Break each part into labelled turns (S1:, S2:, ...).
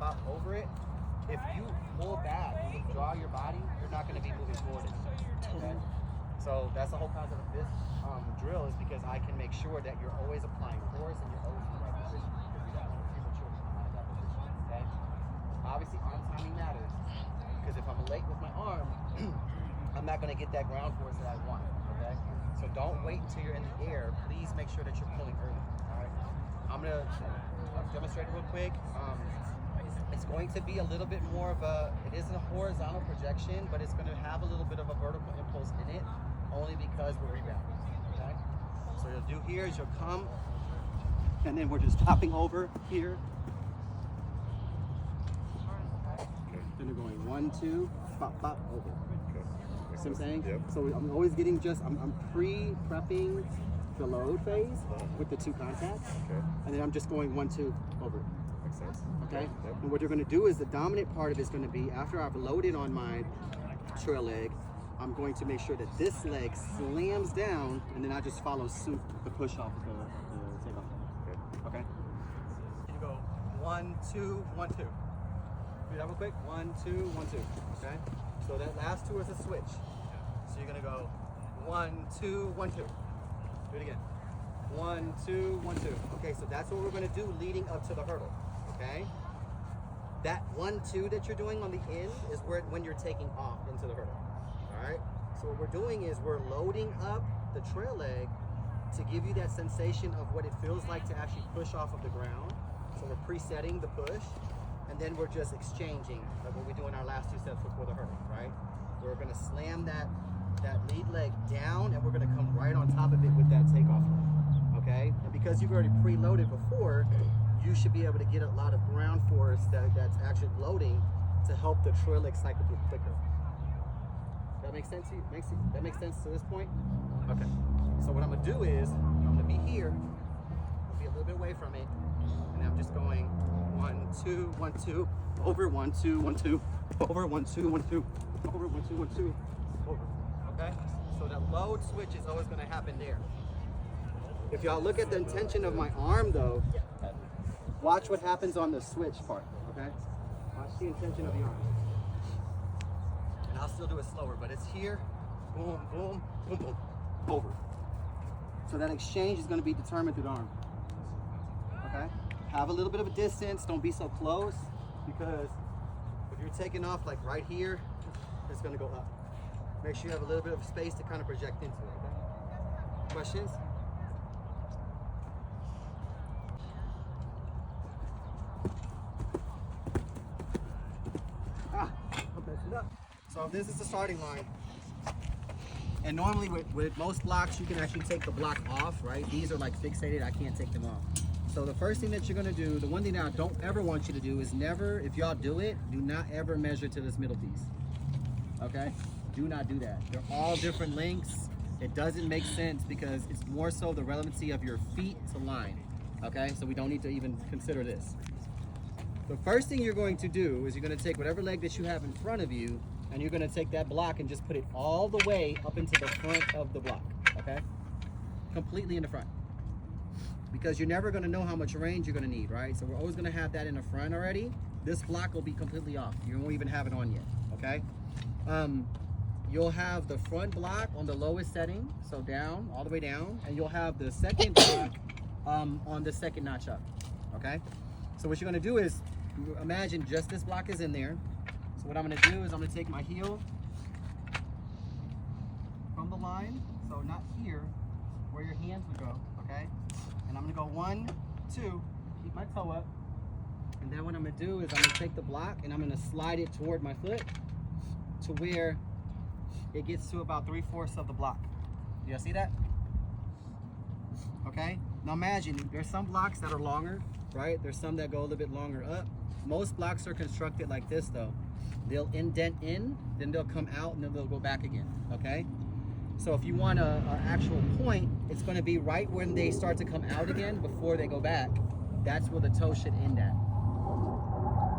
S1: hop over it, if you pull back and withdraw your body, you're not going to be moving forward. Okay? So that's the whole concept of this drill, is because I can make sure that you're always applying force and you're always in the right position, because you don't want to prematurely come out of that position. Okay? Obviously, arm timing matters, because if I'm late with my arm, I'm not going to get that ground force that I want. Okay? So don't wait until you're in the air. Please make sure that you're pulling early. All right? I'm going to demonstrate it real quick. It's going to be a little bit more of a, it isn't a horizontal projection, but it's going to have a little bit of a vertical impulse in it, only because we're rebounding. Okay? So what you'll do here is you'll come, and then we're just hopping over here. Then you're going 1, 2, pop, pop, over. See what I'm saying?
S2: Yep.
S1: So I'm always getting I'm pre-prepping the load phase with the 2 contacts, and then I'm just going 1, 2, over.
S2: Makes sense.
S1: Okay?
S2: Yep.
S1: And what you're going to do is the dominant part of it is going to be, after I've loaded on my trail leg, I'm going to make sure that this leg slams down, and then I just follow suit the push off of the takeoff. Okay? You go 1, 2, 1, 2. Do that real quick. 1, 2, 1, 2. Okay? So that last 2 is a switch. So you're going to go 1, 2, 1, 2. Do it again. 1, 2, 1, 2. Okay, so that's what we're going to do leading up to the hurdle. Okay? That 1, 2 that you're doing on the end is when you're taking off into the hurdle. Alright? So what we're doing is we're loading up the trail leg to give you that sensation of what it feels like to actually push off of the ground. So we're presetting the push, and then we're just exchanging like what we do in our last 2 sets before the hurdle, right? We're going to slam that lead leg down, and we're going to come right on top of it with that takeoff leg. Okay? And because you've already preloaded before, you should be able to get a lot of ground force that's actually loading to help the trail leg cycle through quicker. That makes sense to you? That makes sense to this point? Okay. So what I'm going to do is, I'm going to be here, I'll be a little bit away from it, and I'm just going 1, 2, 1, 2, over 1, 2, 1, 2, over 1, 2, 1, 2, over 1, 2, 1, 2, over. Okay? So that load switch is always going to happen there. If y'all look at the intention of my arm though, watch what happens on the switch part, okay? Watch the intention of the arm. And I'll still do it slower, but it's here, boom, boom, boom, boom, over. So that exchange is going to be determined through the arm, okay? Have a little bit of a distance, don't be so close, because if you're taking off like right here, it's going to go up. Make sure you have a little bit of space to kind of project into it, okay? Questions? So this is the starting line, and normally with most blocks you can actually take the block off, right? These are like fixated, I can't take them off. So the first thing that you're going to do, the one thing that I don't ever want you to do is never, if y'all do it, do not ever measure to this middle piece, okay? Do not do that. They're all different lengths. It doesn't make sense because it's more so the relevancy of your feet to line, okay? So we don't need to even consider this. The first thing you're going to do is you're going to take whatever leg that you have in front of you, and you're going to take that block and just put it all the way up into the front of the block, okay? Completely in the front. Because you're never going to know how much range you're going to need, right? So we're always going to have that in the front already. This block will be completely off. You won't even have it on yet, okay? You'll have the front block on the lowest setting, so down, all the way down, and you'll have the second block on the second notch up, okay? So what you're going to do is, imagine just this block is in there. So what I'm going to do is I'm going to take my heel from the line, so not here, where your hands would go, okay? And I'm going to go 1, 2, keep my toe up. And then what I'm going to do is I'm going to take the block and I'm going to slide it toward my foot to where it gets to about 3/4 of the block. Do y'all see that? Okay? Now imagine, there's some blocks that are longer, right? There's some that go a little bit longer up. Most blocks are constructed like this though. They'll indent in, then they'll come out, and then they'll go back again, okay? So if you want an actual point, it's gonna be right when they start to come out again before they go back. That's where the toe should end at.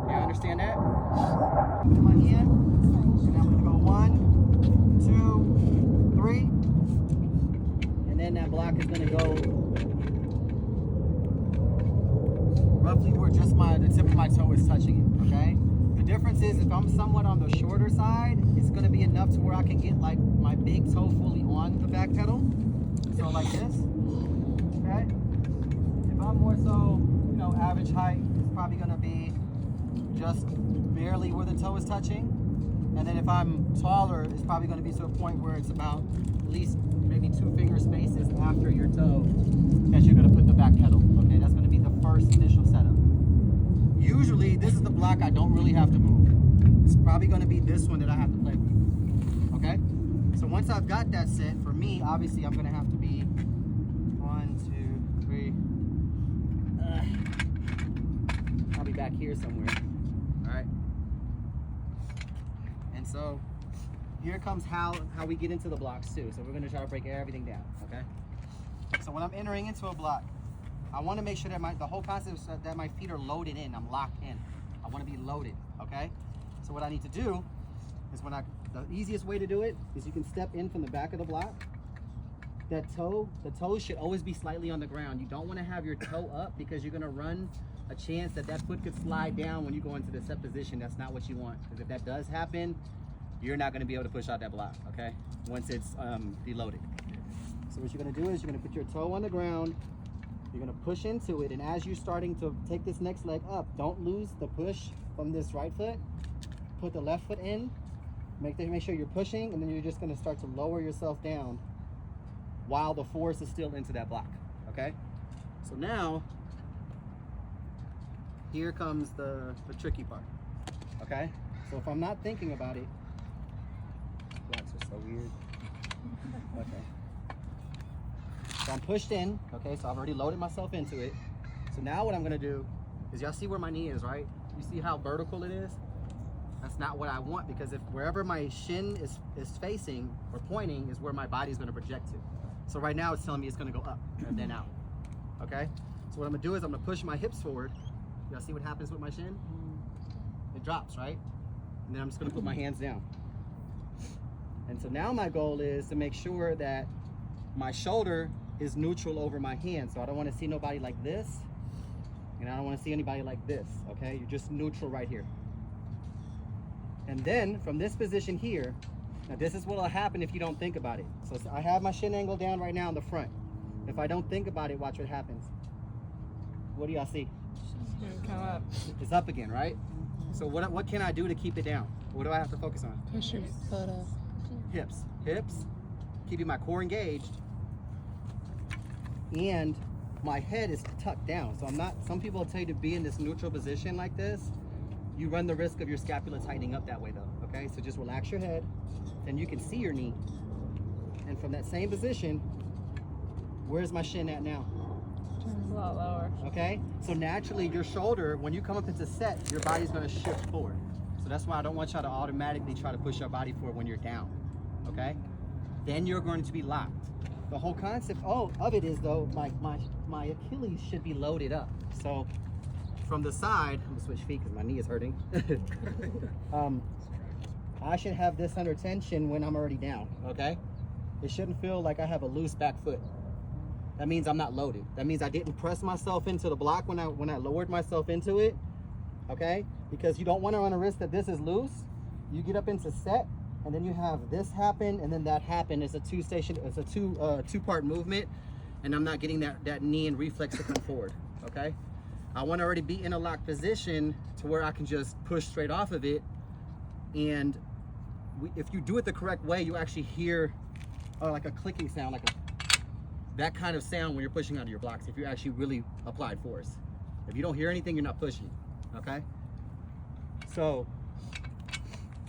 S1: You understand that? Put my hand, and I'm gonna go 1, 2, 3, and then that block is gonna go roughly where just the tip of my toe is touching it, okay? The difference is if I'm somewhat on the shorter side, it's gonna be enough to where I can get like my big toe fully on the back pedal. So like this, okay? If I'm more so, you know, average height, it's probably gonna be just barely where the toe is touching. And then if I'm taller, it's probably gonna be to a point where it's about at least maybe 2 finger spaces after your toe that you're gonna put the back pedal, okay? That's gonna be the first initial setup. Usually, this is the block I don't really have to move. It's probably gonna be this one that I have to play with, okay? So once I've got that set, for me, obviously I'm gonna have to be 1, 2, 3. I'll be back here somewhere, all right? And so here comes how we get into the blocks too. So we're gonna try to break everything down, okay? So when I'm entering into a block, I wanna make sure that the whole concept is that my feet are loaded in, I'm locked in. I wanna be loaded, okay? So what I need to do is the easiest way to do it is you can step in from the back of the block. The toe should always be slightly on the ground. You don't wanna have your toe up because you're gonna run a chance that foot could slide down when you go into the set position. That's not what you want, because if that does happen, you're not gonna be able to push out that block, okay? Once it's deloaded. So what you're gonna do is you're gonna put your toe on the ground, you're gonna push into it, and as you're starting to take this next leg up, don't lose the push from this right foot. Put the left foot in, make sure you're pushing, and then you're just gonna start to lower yourself down while the force is still into that block, okay? So now, here comes the tricky part, okay? So if I'm not thinking about it, blocks are so weird. Okay. So I'm pushed in, okay? So I've already loaded myself into it. So now what I'm gonna do is, y'all see where my knee is, right? You see how vertical it is? That's not what I want, because if wherever my shin is facing or pointing is where my body's gonna project to. So right now it's telling me it's gonna go up and then out, okay? So what I'm gonna do is I'm gonna push my hips forward. Y'all see what happens with my shin? It drops, right? And then I'm just gonna put my hands down. And so now my goal is to make sure that my shoulder is neutral over my hand. So I don't wanna see nobody like this, and I don't wanna see anybody like this, okay? You're just neutral right here. And then from this position here, now this is what'll happen if you don't think about it. So I have my shin angle down right now in the front. If I don't think about it, watch what happens. What do y'all see?
S2: Come up.
S1: It's up again, right? So what can I do to keep it down? What do I have to focus on?
S2: Push your foot up.
S1: Hips, keeping my core engaged, and my head is tucked down. So some people will tell you to be in this neutral position like this. You run the risk of your scapula tightening up that way though, okay? So just relax your head, then you can see your knee. And from that same position, where's my shin at now?
S2: A lot lower.
S1: Okay, so naturally your shoulder, when you come up into set, your body's gonna shift forward. So that's why I don't want y'all to automatically try to push your body forward when you're down, okay? Then you're going to be locked. The whole concept of it is though, like my Achilles should be loaded up. So from the side, I'm gonna switch feet because my knee is hurting. I should have this under tension when I'm already down, okay? It shouldn't feel like I have a loose back foot. That means I'm not loaded. That means I didn't press myself into the block when I lowered myself into it, okay? Because you don't want to run a risk that this is loose. You get up into set, and then you have this happen, and then that happen. It's a two-part movement, and I'm not getting that knee and reflex to come forward, okay? I want to already be in a locked position to where I can just push straight off of it, and if you do it the correct way, you actually hear like a clicking sound, like that kind of sound when you're pushing out of your blocks, if you actually really applied force. If you don't hear anything, you're not pushing, okay? So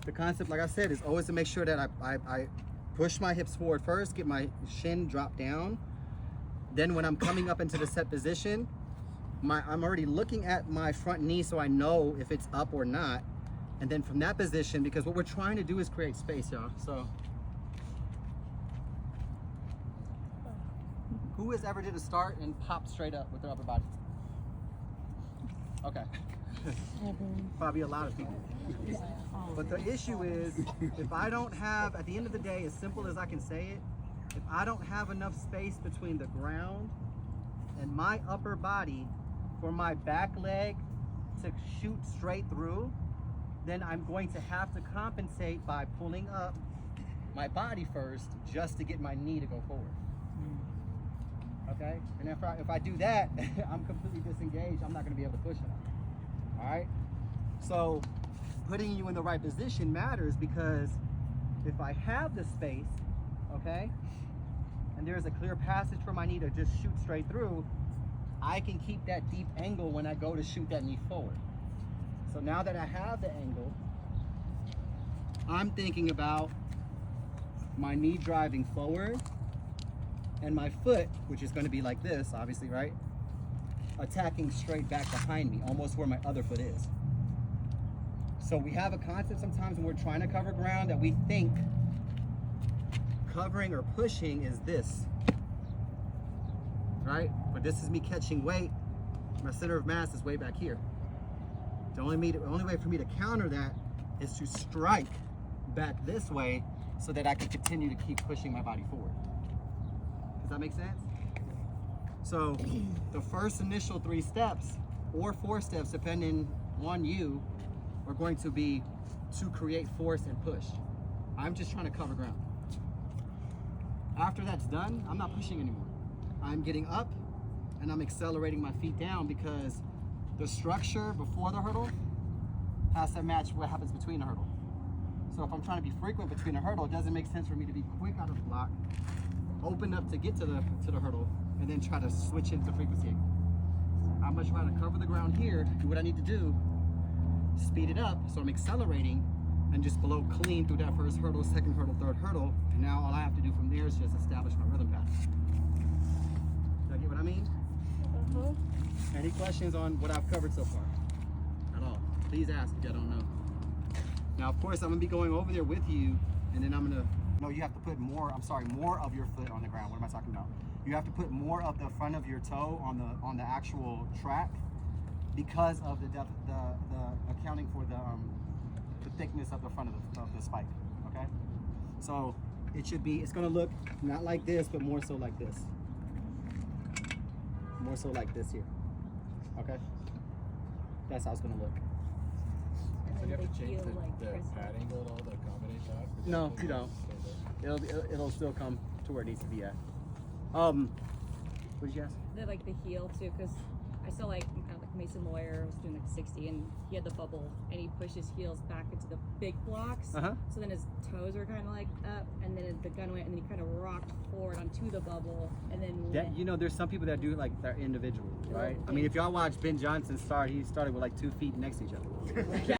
S1: the concept, like I said, is always to make sure that I push my hips forward first, get my shin drop down. Then when I'm coming up into the set position, I'm already looking at my front knee so I know if it's up or not. And then from that position, because what we're trying to do is create space, y'all. So who has ever did a start and popped straight up with their upper body? Okay. Probably a lot of people. But the issue is, if I don't have, at the end of the day, as simple as I can say it, if I don't have enough space between the ground and my upper body for my back leg to shoot straight through, then I'm going to have to compensate by pulling up my body first just to get my knee to go forward. Okay? And if I do that, I'm completely disengaged. I'm not going to be able to push it. All right? So putting you in the right position matters, because if I have the space, okay, and there's a clear passage for my knee to just shoot straight through, I can keep that deep angle when I go to shoot that knee forward. So now that I have the angle, I'm thinking about my knee driving forward and my foot, which is going to be like this, obviously, right? Attacking straight back behind me, almost where my other foot is. So we have a concept sometimes when we're trying to cover ground that we think covering or pushing is this, right? But this is me catching weight. My center of mass is way back here. The only way for me to counter that is to strike back this way so that I can continue to keep pushing my body forward. Does that make sense? So the first initial 3 steps or 4 steps, depending on you, are going to be to create force and push. I'm just trying to cover ground. After that's done, I'm not pushing anymore. I'm getting up and I'm accelerating my feet down, because the structure before the hurdle has to match what happens between the hurdle. So if I'm trying to be frequent between a hurdle, it doesn't make sense for me to be quick out of the block, open up to get to the hurdle, and then try to switch into frequency. I'm much rather cover the ground here, do what I need to do, speed it up, so I'm accelerating, and just blow clean through that first hurdle, second hurdle, third hurdle, and now all I have to do from there is just establish my rhythm pattern. Do I get what I mean? Any questions on what I've covered so far? At all? Please ask if you don't know. Now, of course, I'm gonna be going over there with you, and then you have to put more of your foot on the ground. What am I talking about? You have to put more of the front of your toe on the actual track, because of the depth, the accounting for the thickness of the front of the spike, okay? So it's gonna look not like this, but more so like this. More so like this here, okay? That's how it's gonna look.
S3: So you have to change the pad angle at all to accommodate that?
S1: No, you don't. It'll still come to where it needs to be at. What did you ask?
S4: The heel too, because I saw like Mason Lawyer was doing 60, and he had the bubble, and he pushed his heels back into the big blocks. So then his toes were kind of like up, and then the gun went, and then he kind of rocked forward onto the bubble, and then
S1: there's some people that do it like they're individual, right? I mean, if y'all watch Ben Johnson start, he started with like 2 feet next to each other.